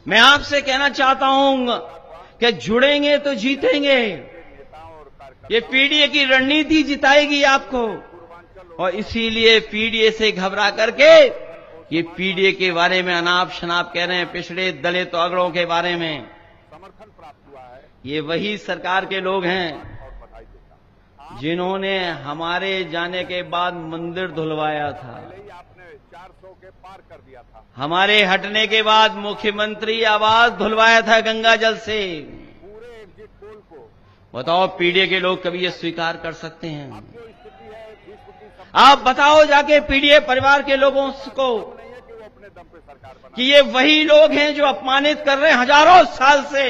मैं आपसे कहना चाहता हूं कि जुड़ेंगे तो जीतेंगे। ये पीडीए की रणनीति जिताएगी आपको, और इसीलिए पीडीए से घबरा करके ये पीडीए के बारे में अनाप शनाप कह रहे हैं, पिछड़े दलित अगड़ों के बारे में। समर्थन प्राप्त हुआ है। ये वही सरकार के लोग हैं जिन्होंने हमारे जाने के बाद मंदिर धुलवाया था, आपने 400 के पार कर दिया था। हमारे हटने के बाद मुख्यमंत्री आवास धुलवाया था गंगा जल से। पूरे एग्जिट पोल को बताओ पीडीए के लोग कभी ये स्वीकार कर सकते हैं? जो स्थिति है 20-25 आप बताओ जाके पीडीए परिवार के लोगों को नहीं है कि वो अपने दम पे सरकार बना। कि ये वही लोग हैं जो अपमानित कर रहे हैं हजारों साल से,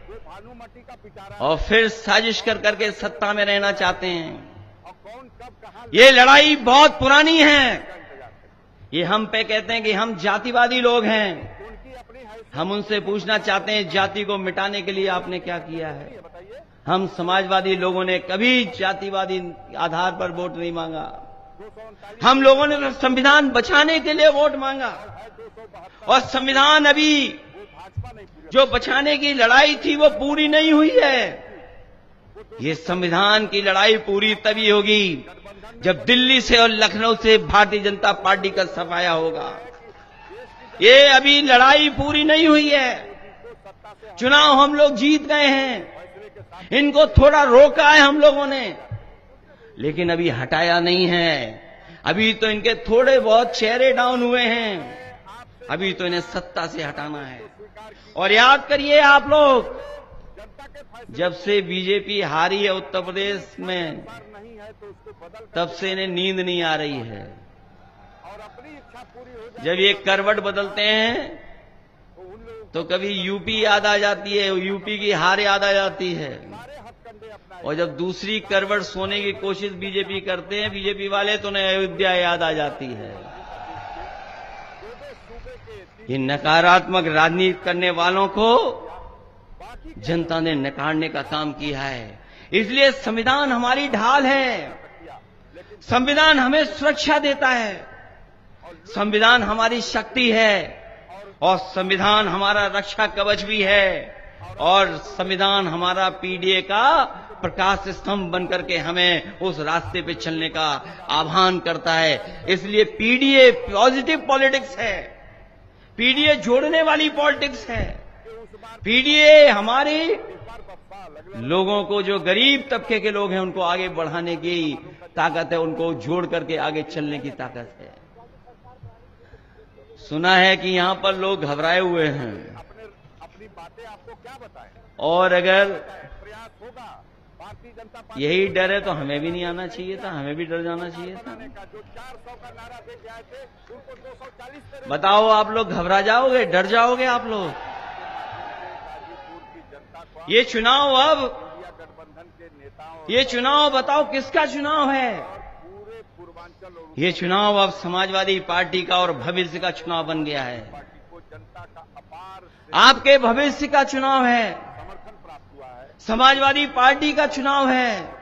वो भानुमती का पिटारा और फिर साजिश कर करके सत्ता में रहना चाहते हैं। और कौन कब कहां ये लड़ाई बहुत पुरानी है। ये हम पे कहते हैं कि हम जातिवादी लोग हैं। उनकी अपनी हैसियत हम उनसे पूछना चाहते हैं जाति को मिटाने के लिए आपने क्या किया है? बताइए। हम समाजवादी लोगों ने कभी जातिवादी आधार पर वोट नहीं मांगा। 239 हम लोगों ने तो संविधान बचाने के लिए वोट मांगा, है 272 और संविधान अभी वो भाजपा नहीं पूरी। जो बचाने की लड़ाई थी वो पूरी नहीं हुई है। ये संविधान की लड़ाई पूरी तभी होगी जब दिल्ली से और लखनऊ से भारतीय जनता पार्टी का सफाया होगा। ये अभी लड़ाई पूरी नहीं हुई है। चुनाव हम लोग जीत गए हैं, इनको थोड़ा रोका है हम लोगों ने, लेकिन अभी हटाया नहीं है। अभी तो इनके थोड़े बहुत चेहरे डाउन हुए हैं, अभी तो इन्हें सत्ता से हटाना है। और याद करिए आप लोग, जब से बीजेपी हारी है उत्तर प्रदेश में, नहीं है तो उसको बदल तब से इन्हें नींद नहीं आ रही है। और अपनी इच्छा पूरी हो जाए जब ये करवट बदलते हैं तो उन लोगों तो कभी यूपी याद आ जाती है, यूपी की हार याद आ जाती है, सारे हथकंडे अपनाए। और जब दूसरी करवट सोने की कोशिश बीजेपी करते हैं बीजेपी वाले, तो उन्हें अयोध्या याद आ जाती है। ये नकारात्मक राजनीति करने वालों को जनता ने नकारने का काम किया है। इसलिए संविधान हमारी ढाल है, संविधान हमें सुरक्षा देता है, संविधान हमारी शक्ति है, और संविधान हमारा रक्षा कवच भी है, और संविधान हमारा पीडीए का प्रकाश स्तंभ बनकर के हमें उस रास्ते पे चलने का आह्वान करता है। इसलिए पीडीए पॉजिटिव पॉलिटिक्स है, पीडीए जोड़ने वाली पॉलिटिक्स है। पीडीए हमारे लोगों को, जो गरीब तबके के लोग हैं, उनको आगे बढ़ाने की ताकत है, उनको जोड़ करके आगे चलने की ताकत है। सुना है कि यहां पर लोग घबराए हुए हैं, अपनी बातें आपको क्या बताएं। और अगर प्रयास होगा भारतीय जनता पार्टी यही डर है तो हमें भी नहीं आना चाहिए था, हमें भी डर जाना चाहिए था। का जो 400 का नारा दे के आए थे उनको 240 पे बताओ आप लोग घबरा जाओगे, डर जाओगे आप लोग? गाजीपुर की जनता को ये चुनाव अब, इंडिया गठबंधन के नेताओं ये चुनाव बताओ किसका चुनाव है? पूरे पूर्वांचल और ये चुनाव अब समाजवादी पार्टी का और भविष्य का चुनाव बन गया है। पार्टी को जनता का अपार आपके भविष्य का चुनाव है, समर्थन प्राप्त हुआ है। समाजवादी पार्टी का चुनाव है।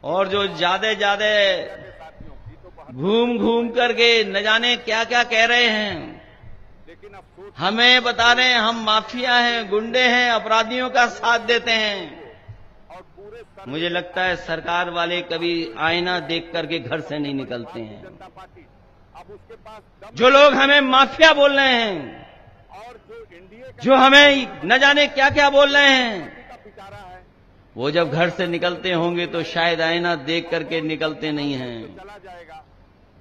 और जो ज्यादा साथियों की तो घूम घूम करके न जाने क्या क्या कह रहे हैं, लेकिन अफसोस हमें बता रहे हैं हम माफिया हैं, गुंडे हैं, अपराधियों का साथ देते हैं। और पूरे मुझे लगता है सरकार वाले कभी आईना देख करके घर से नहीं निकलते हैं। जनता पार्टी अब उसके पास दम जो लोग हमें माफिया बोल रहे हैं, और जो एनडीए जो हमें न जाने क्या क्या बोल रहे हैं, का पिटारा है वो जब घर से निकलते होंगे तो शायद आईना देख करके निकलते नहीं हैं। चला जाएगा।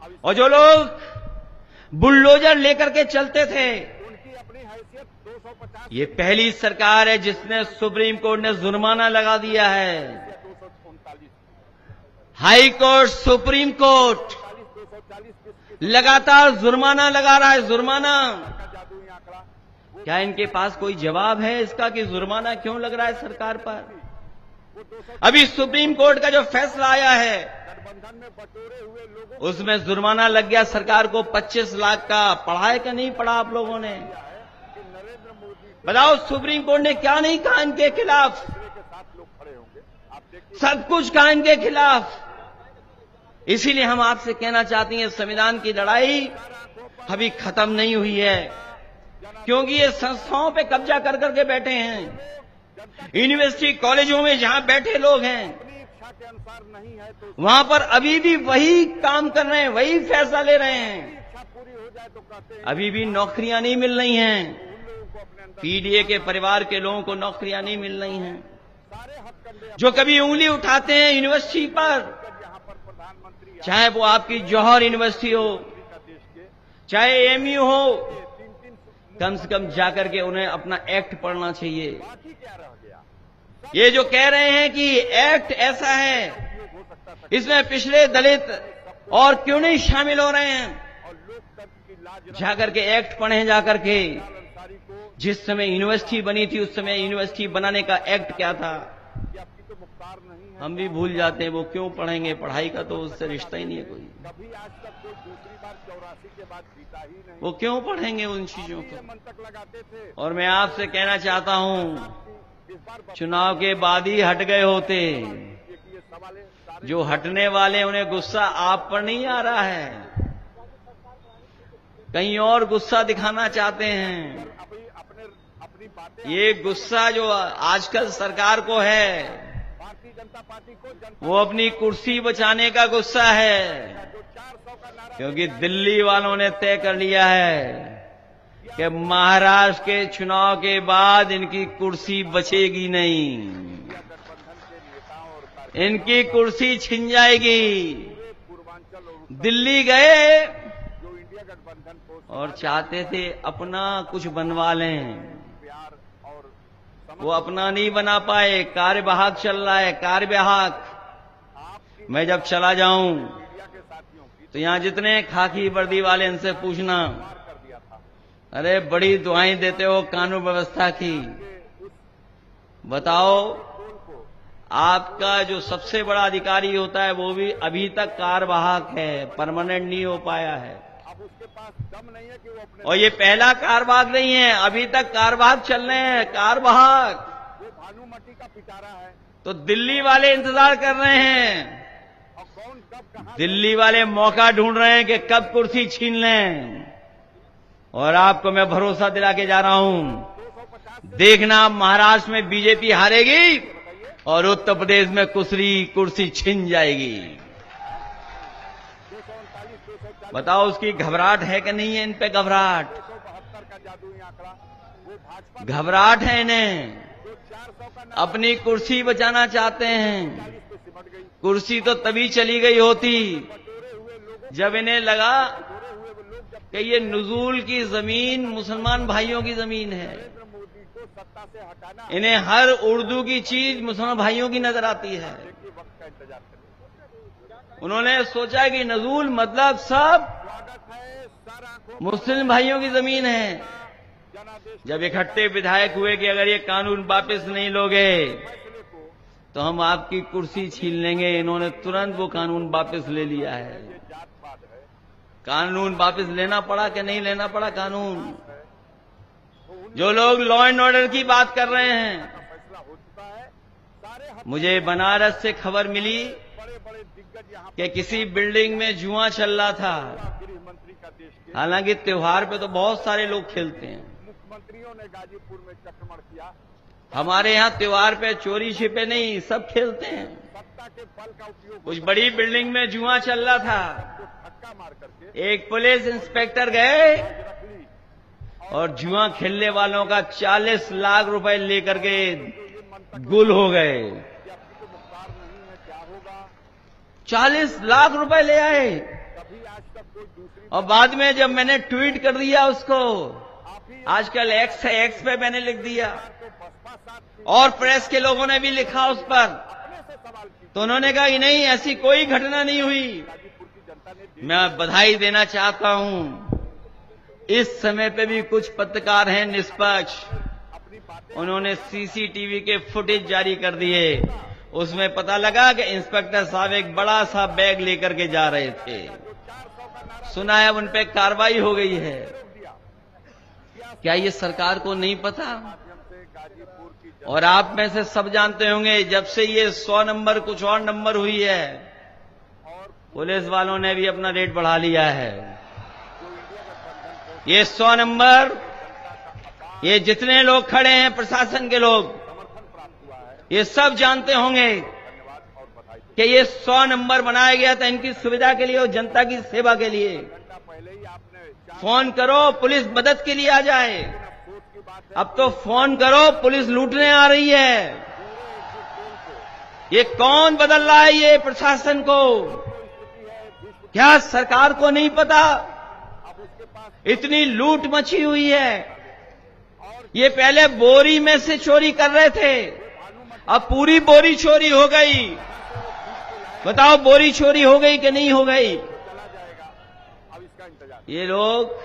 अब और जो लोग बुलडोजर लेकर के चलते थे, उनकी अपनी हैसियत 250 ये पहली सरकार है जिसने सुप्रीम कोर्ट ने जुर्माना लगा दिया है। 239 हाई कोर्ट, सुप्रीम कोर्ट 240 लगातार जुर्माना लगा रहा है, जुर्माना। का जादुई आंकड़ा क्या इनके पास कोई जवाब है इसका कि जुर्माना क्यों लग रहा है सरकार पर? वो 200 अभी सुप्रीम कोर्ट का जो फैसला आया है गठबंधन में बटोरे हुए लोगों उसमें जुर्माना लग गया सरकार को 25 लाख का। पढ़ा है कि नहीं पढ़ा आप लोगों ने? कि नरेंद्र मोदी बताओ सुप्रीम कोर्ट ने क्या नहीं कहा इनके खिलाफ? के साथ लोग खड़े होंगे। आप देखिए सब कुछ कहा इनके खिलाफ। इसीलिए हम आपसे कहना चाहते हैं संविधान की लड़ाई अभी खत्म नहीं हुई है। क्योंकि ये संस्थाओं पे कब्जा कर करके बैठे हैं। यूनिवर्सिटी कॉलेजों में जहां बैठे लोग हैं अपनी इच्छा के अनुसार नहीं है तो वहां पर अभी भी वही काम कर रहे हैं, वही फैसला ले रहे हैं। इच्छा पूरी हो जाए तो कहते हैं अभी भी नौकरियां नहीं मिल रही हैं। उन लोगों को अपने अंदर पीडीए के परिवार के लोगों को नौकरियां नहीं मिल रही हैं। सारे हथकंडे जो कभी उंगली उठाते हैं यूनिवर्सिटी पर, जब यहाँ पर प्रधानमंत्री या चाहे वो आपकी जौहर यूनिवर्सिटी हो, का देश के चाहे एमयू हो, 3-3 कम से कम जाकर के उन्हें अपना एक्ट पढ़ना चाहिए। बाकी क्या रह गया ये जो कह रहे हैं कि एक्ट ऐसा है, उपयोग हो सकता था इसमें पिछड़े दलित और क्यों नहीं शामिल हो रहे हैं? और लोकतंत्र की लाज जाकर के एक्ट पढ़ें जाकर के। अंसारी को जिस समय यूनिवर्सिटी बनी थी उस समय यूनिवर्सिटी बनाने का एक्ट क्या था, कि आपकी तो मुख्तार नहीं है। हम भी भूल जाते हैं। वो क्यों पढ़ेंगे? पढ़ाई का तो उससे रिश्ता ही नहीं है कोई। कभी आज तक कोई दूसरी बार 84 के बाद जीता ही नहीं। वो क्यों पढ़ेंगे उन चीजों ये को? मंतक लगाते थे और मैं आपसे कहना चाहता हूं, कि इस बार चुनाव के बाद ही हट गए होते। ये सवाल है सारे जो हटने वाले उन्हें गुस्सा आप पर नहीं आ रहा है, कहीं और गुस्सा दिखाना चाहते हैं। अपनी बातें ये गुस्सा जो आजकल सरकार को है, भारतीय जनता पार्टी को जनता वो अपनी कुर्सी बचाने का गुस्सा है। जो 400 का नारा क्योंकि दिल्ली वालों ने तय कर लिया है कि महाराष्ट्र के चुनाव के बाद इनकी कुर्सी बचेगी नहीं, गठबंधन के नेताओं और इनकी कुर्सी छिन जाएगी। पूर्वांचल और दिल्ली गए जो इंडिया गठबंधन को और चाहते थे अपना कुछ बनवा लें, प्यार और वो अपना नहीं बना पाए। कार्यवाहक चल रहा है, कार्यवाहक। आपकी मैं जब चला जाऊं मीडिया के साथियों की तो यहां जितने खाकी वर्दी वाले इनसे पूछना, मार कर दिया था अरे बड़ी दुआएं देते हो कानून व्यवस्था की, कि उस बताओ टोल को आपका जो सबसे बड़ा अधिकारी होता है वो भी अभी तक कार्यवाहक है, परमानेंट नहीं हो पाया है। अब उसके पास दम नहीं है कि वो अपने और ये पहला कार्यवाहक नहीं है, अभी तक कार्यवाहक चल रहे हैं, कार्यवाहक। वो भानुमती का पिटारा है तो दिल्ली वाले इंतजार कर रहे हैं, और कौन कब कहां दिल्ली वाले मौका ढूंढ रहे हैं कि कब कुर्सी छीन लें। और आपको मैं भरोसा दिला के जा रहा हूं, 250 देखना महाराष्ट्र में बीजेपी हारेगी और उत्तर प्रदेश में कुर्सी छिन जाएगी। 239 240 बताओ उसकी घबराहट है कि नहीं है? इन पे घबराहट, 272 का जादुई आंकड़ा वो भाजपा घबराहट है इन्हें। जो 400 का नारा अपनी कुर्सी बचाना चाहते हैं। 40 पे सिमट गई कुर्सी तो तभी चली गई होती बटोरे हुए लोगों जब इन्हें लगा बटोरे हुए वो लोग जब कि ये नुजूल की जमीन मुसलमान भाइयों की जमीन है। नरेंद्र मोदी को सत्ता से हटाना इन्हें हर उर्दू की चीज मुसलमान भाइयों की नजर आती है। देखिए वक्त का इंतजार करें। उन्होंने सोचा कि नजूल मतलब सब स्वागत है सर आंखों मुस्लिम भाइयों की जमीन है। जनादेश जब इकट्ठे विधायक हुए कि अगर ये कानून वापस नहीं लोगे फैसले को तो हम आपकी कुर्सी छीन लेंगे, इन्होंने तुरंत वो कानून वापस ले लिया है। ये जात पात है कानून वापस लेना पड़ा कि नहीं लेना पड़ा कानून? जो लोग लॉ एंड ऑर्डर की बात कर रहे हैं, फैसला हो चुका है। सारे मुझे बनारस से खबर मिली बड़े बड़े दिग्गज यहाँ कि किसी बिल्डिंग में जुआ चल रहा था। गृह मंत्री का देश के हालांकि त्योहार पे तो बहुत सारे लोग खेलते हैं, मुख्यमंत्रियों ने गाजीपुर में चक्रमण किया। हमारे यहाँ त्योहार पे चोरी छिपे नहीं, सब खेलते हैं। सत्ता के बल का उपयोग कुछ बड़ी बिल्डिंग में जुआ चल रहा था। को धक्का मार करके एक पुलिस इंस्पेक्टर गए रख ली। और जुआ खेलने वालों का 40 लाख रुपए लेकर के ये मंतक गुल हो गए। कि आपकी तो मुख्तार नहीं है, क्या होगा? 40 लाख रुपए ले आए। कभी आज तक कोई दूसरी और बाद में जब मैंने ट्वीट कर दिया उसको, आप ही आजकल एक्स है, एक्स पे मैंने लिख दिया तो बसपा साथ थी, और प्रेस के लोगों ने भी लिखा उस पर, अपने से सवाल की तो उन्होंने कहा कि नहीं ऐसी कोई घटना नहीं हुई। गाजीपुर की जनता ने दी। मैं बधाई देना चाहता हूं, इस समय पे भी कुछ पत्रकार हैं निष्पक्ष, अपनी बातें उन्होंने सीसीटीवी के फुटेज जारी कर दिए। उसमें पता लगा कि इंस्पेक्टर साहब एक बड़ा सा बैग लेकर के जा रहे थे। जो 400 का नारा सुना है अब उन पे कार्रवाई हो गई है। रोक दिया। क्या ये सरकार को नहीं पता? माध्यम से गाजीपुर की जनता और आप में से सब जानते होंगे, जब से ये 100 नंबर कुछ और नंबर हुई है, और पुलिस वालों ने भी अपना रेट बढ़ा लिया है। जो इंडिया गठबंधन को ये 100 नंबर ये जितने लोग खड़े हैं प्रशासन के लोग, समर्थन प्राप्त हुआ है। ये सब जानते होंगे धन्यवाद और बधाई। कि ये 100 नंबर बनाया गया था इनकी सुविधा के लिए और जनता की सेवा के लिए। घंटा पहले ही आपने फोन करो पुलिस मदद के लिए आ जाए। अफसोस की बात है, अब तो फोन करो पुलिस लूटने आ रही है। ये कौन बदल रहा है ये प्रशासन को? क्या सरकार को नहीं पता? अब उसके पास इतनी लूट मची हुई है। ये पहले बोरी में से चोरी कर रहे थे, अब पूरी बोरी चोरी हो गई। बताओ बोरी चोरी हो गई कि नहीं हो गई? चला जाएगा, अब इसका इंतजार। ये लोग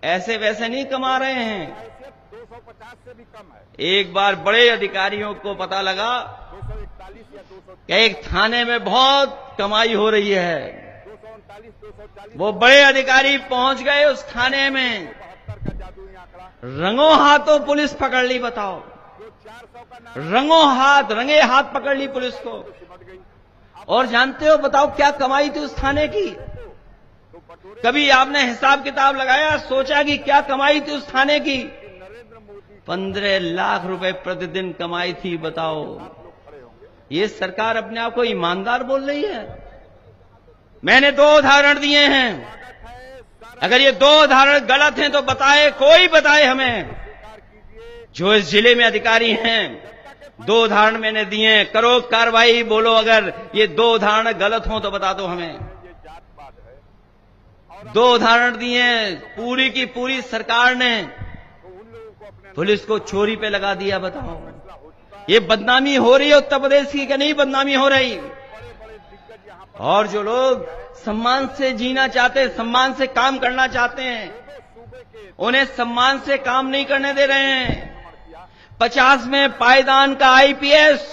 ऐसे वैसे नहीं कमा रहे हैं। हैसियत 250 से भी कम है। एक बार बड़े अधिकारियों को पता लगा 241 या 200, कि एक थाने में बहुत कमाई हो रही है। 239, 240, वो बड़े अधिकारी पहुंच गए उस थाने में, 72 का जादुई आंकड़ा, रंगों हाथों पुलिस पकड़ ली। बताओ, जो 400 का नाम रंगों हाथ रंगे हाथ पकड़ ली पुलिस को। सिमट गई। और जानते हो, बताओ क्या कमाई थी उस थाने की? तो बटोरे कभी आपने हिसाब किताब लगाया, सोचा कि क्या कमाई थी उस थाने की? नरेंद्र मोदी 15 लाख रुपए प्रतिदिन कमाई थी। बताओ, लोग खड़े होंगे। ये सरकार अपने आप को ईमानदार बोल रही है? मैंने 2 उदाहरण दिए हैं। स्वागत है, सारा अगर ये 2 उदाहरण गलत हैं तो बताए, कोई बताए हमें। स्वीकार कीजिए। जो इस जिले में अधिकारी हैं, 2 उदाहरण मैंने दिए हैं, करो कार्रवाई। बोलो अगर ये 2 उदाहरण गलत हों तो बता दो हमें। ये जात पात है, 2 उदाहरण दिए हैं, पूरी की पूरी सरकार ने तो उन लोगों को अपने पुलिस को चोरी पे लगा दिया। बताओ, फैसला हो चुका है। ये बदनामी हो रही है उत्तर प्रदेश की कि नहीं बदनामी हो रही? बड़े बड़े दिग्गज यहाँ पर और जो लोग सम्मान से जीना चाहते हैं, सम्मान से काम करना चाहते हैं, सूबे के उन्हें सम्मान से काम नहीं करने दे रहे हैं। भ्रमण किया, 50 में पायदान का आईपीएस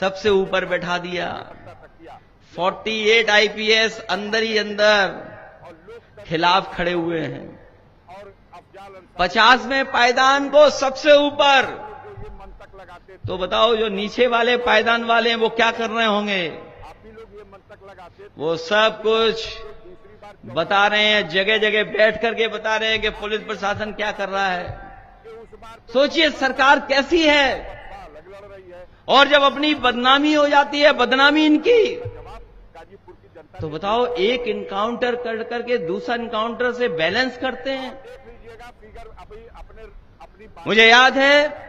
सबसे ऊपर बैठा दिया। तक किया 48 आईपीएस अंदर ही अंदर और लोकतंत्र खिलाफ खड़े हुए हैं। और अफजाल अंसारी 50 में पायदान को सबसे ऊपर। जो ये मंतक लगाते थे, तो बताओ, जो नीचे वाले पायदान वाले हैं वो क्या कर रहे होंगे? आप भी लोग ये मंतक लगाते थे। वो सब कुछ दूसरी बार बता रहे हैं, जगह जगह बैठ करके बता रहे हैं कि पुलिस प्रशासन क्या कर रहा है। कि उस बार सोचिए सरकार कैसी है। लग लड़ रही है। और जब अपनी बदनामी हो जाती है, बदनामी इनकी, जवाब गाजीपुर की जनता तो बताओ एक इनकाउंटर कर करके दूसरा इनकाउंटर से बैलेंस करते हैं। देख लीजिएगा फिगर अभी अपनी बात मुझे याद है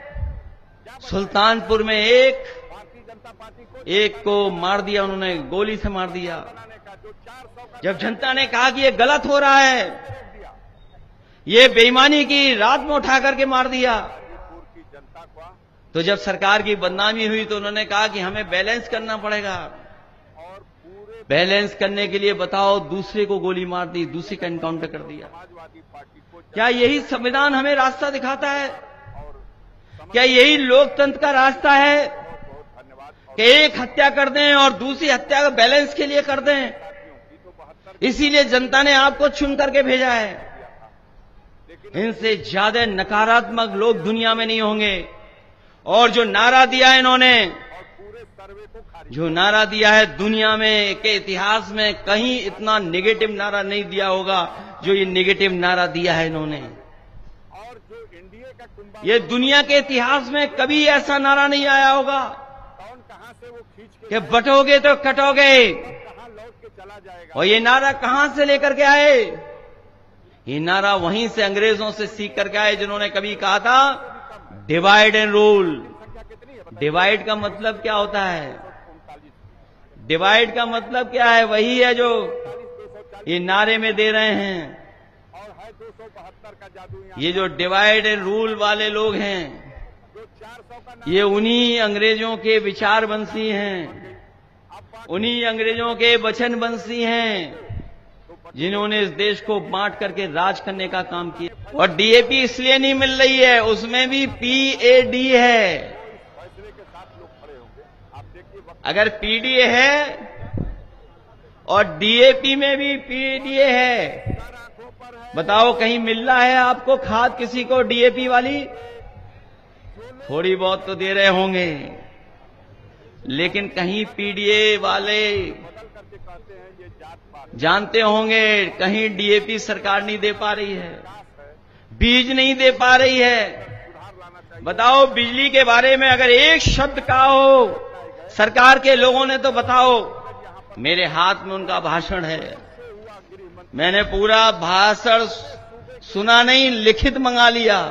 सुल्तानपुर में भारतीय जनता पार्टी को एक को मार दिया, उन्होंने गोली से मार दिया। बनाने का जो 400 का जब जनता ने कहा कि ये गलत हो रहा है, दिया ये बेईमानी की, रात में उठा करके मार दिया। गाजीपुर की जनता को तो जब सरकार की बदनामी हुई तो उन्होंने कहा कि हमें बैलेंस करना पड़ेगा। और पूरे बैलेंस करने के लिए बताओ दूसरे को गोली मार दी, दूसरे का एनकाउंटर कर दिया। समाजवादी पार्टी को क्या यही संविधान हमें रास्ता दिखाता है? और क्या यही लोकतंत्र का रास्ता है बहुत धन्यवाद। कि एक हत्या कर दें और दूसरी हत्या का बैलेंस के लिए कर दें? की तो 72 इसीलिए जनता ने आपको चुन करके भेजा है। लेकिन इनसे ज्यादा नकारात्मक लोग दुनिया में नहीं होंगे। और जो नारा दिया है इन्होंने, और पूरे सर्वे को खारिज जो नारा दिया है, दुनिया में के इतिहास में कहीं इतना नेगेटिव नारा नहीं दिया होगा जो ये नेगेटिव नारा दिया है इन्होंने। और जो एनडीए का कुंभा ये दुनिया के इतिहास में कभी ऐसा नारा नहीं आया होगा कौन कहां से वो खींच के कि बटोगे तो कटोगे। कहां लौट के चला जाएगा। और ये नारा कहां से लेकर के आए? ये नारा वहीं से अंग्रेजों से सीख करके आए जिन्होंने कभी कहा था डिवाइड एंड रूल। संख्या कितनी है बताइए। डिवाइड का मतलब क्या होता है? 39 डिवाइड का मतलब क्या है? वही है जो 240 ये नारे में दे रहे हैं। और है 272 का जादू यहाँ। ये जो डिवाइड एंड रूल वाले लोग हैं, जो 400 का नाम ये उन्हीं अंग्रेजों के विचारवंशी हैं, अब बाकी उन्हीं अंग्रेजों के वचनवंशी हैं जिन्होंने इस देश को बांट करके राज करने का काम किया। और डीएपी इसलिए नहीं मिल रही है, उसमें भी पीएडी है। फैसले के साथ लोग खड़े होंगे। आप देखिए वक्त अगर पीडीए है और डीएपी में भी पीडीए है, आंखों पर है। बताओ कहीं मिल रहा है आपको खाद किसी को डीएपी वाली? थोड़ी बहुत तो दे रहे होंगे, लेकिन कहीं पीडीए वाले बदल करके कहते हैं ये जात पात जानते होंगे कहीं डीएपी सरकार नहीं दे पा रही है। है। बीज नहीं दे पा रही है। सुधार लाना चाहिए। बताओ, बिजली के बारे में अगर एक शब्द कहा हो सरकार के लोगों ने तो बताओ। मेरे हाथ में उनका भाषण है, मैंने पूरा भाषण सुना नहीं, लिखित मंगा लिया।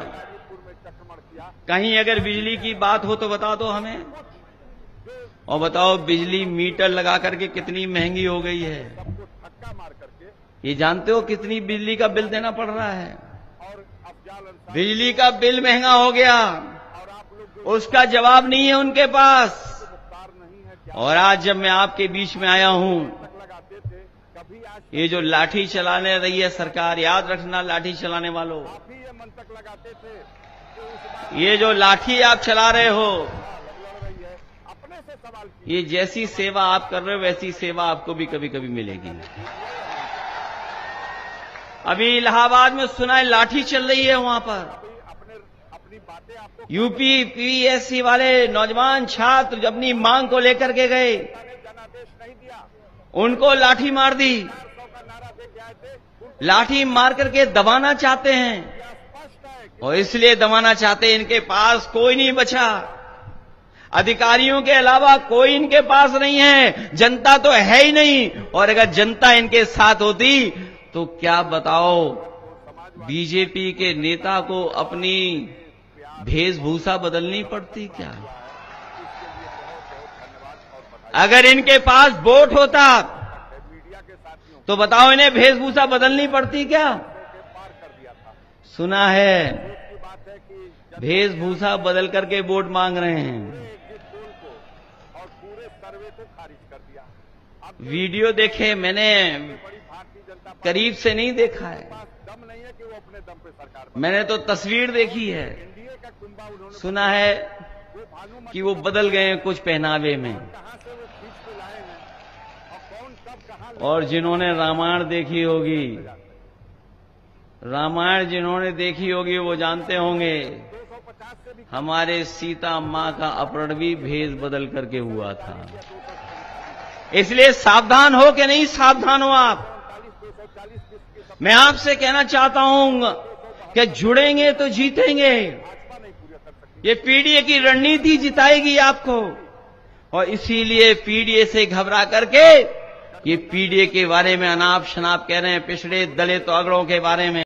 कहीं अगर बिजली की बात हो तो बता दो हमें। और बताओ, बिजली मीटर लगा करके कितनी महंगी हो गई है। धक्का मार करके ये जानते हो कितनी बिजली का बिल देना पड़ रहा है? और अफजाल अंसारी बिजली का बिल महंगा हो गया, और आप लोग जो उसका जवाब नहीं है उनके पास। मुख्तार नहीं है, क्या और आज जब मैं आपके बीच में आया हूं, तक लगाते थे, कभी आज ये जो लाठी चलाने रही है सरकार, याद रखना लाठी चलाने वालों, आप ही ये मंतक लगाते थे कि उस बार ये जो लाठी आप चला रहे हो, लड़ रही है। अपने से सवाल किए। ये जैसी सेवा आप कर रहे हो वैसी सेवा आपको भी कभी कभी मिलेगी। अभी इलाहाबाद में सुना है लाठी चल रही है वहां पर। अपनी बातें आपको यूपी पीएससी वाले नौजवान छात्र अपनी मांग को लेकर के गए, जनादेश नहीं दिया। उनको लाठी मार दी। 400 का नारा दे के आए थे। लाठी मार करके दबाना चाहते हैं, यह स्पष्ट है कि और इसलिए दबाना चाहते हैं, इनके पास कोई नहीं बचा। अधिकारियों के अलावा कोई इनके पास नहीं है, जनता तो है ही नहीं। और अगर जनता इनके साथ होती तो क्या बताओ, बीजेपी के नेता को अपनी वेशभूषा बदलनी पड़ती क्या? अगर इनके पास वोट होता मीडिया के साथियों तो बताओ इन्हें वेशभूषा बदलनी पड़ती क्या? के पार कर दिया था। सुना है की बात है कि जब वेशभूषा बदल करके वोट मांग रहे हैं। एग्जिट पोल को और पूरे सर्वे को खारिज कर दिया। अब वीडियो देखे मैंने, बड़ी भारतीय जनता पार्टी करीब से नहीं देखा है, के पास दम नहीं है कि वो अपने दम पे सरकार बनाए। मैंने तो तस्वीर देखी है। एनडीए का कुंभा उन्होंने सुना है वो भानु कि वो बदल गए हैं कुछ पहनावे में। कहां से वो खींच के लाए हैं और कौन कब कहां और जिन्होंने रामायण देखी होगी, रामायण जिन्होंने देखी होगी वो जानते होंगे 250 से भी हमारे सीता मां का अपहरण भी भेष बदल करके हुआ था। इसलिए सावधान हो कि नहीं सावधान हो आप? 240 की मैं आपसे कहना चाहता हूं कि जुड़ेंगे तो जीतेंगे। भाजपा नहीं पूरा कर सकती। ये पीडीए की रणनीति जिताएगी आपको, और इसीलिए पीडीए से घबरा करके ये पीडीए के बारे में अनाप शनाप कह रहे हैं, पिछड़े दलित अगड़ों के बारे में।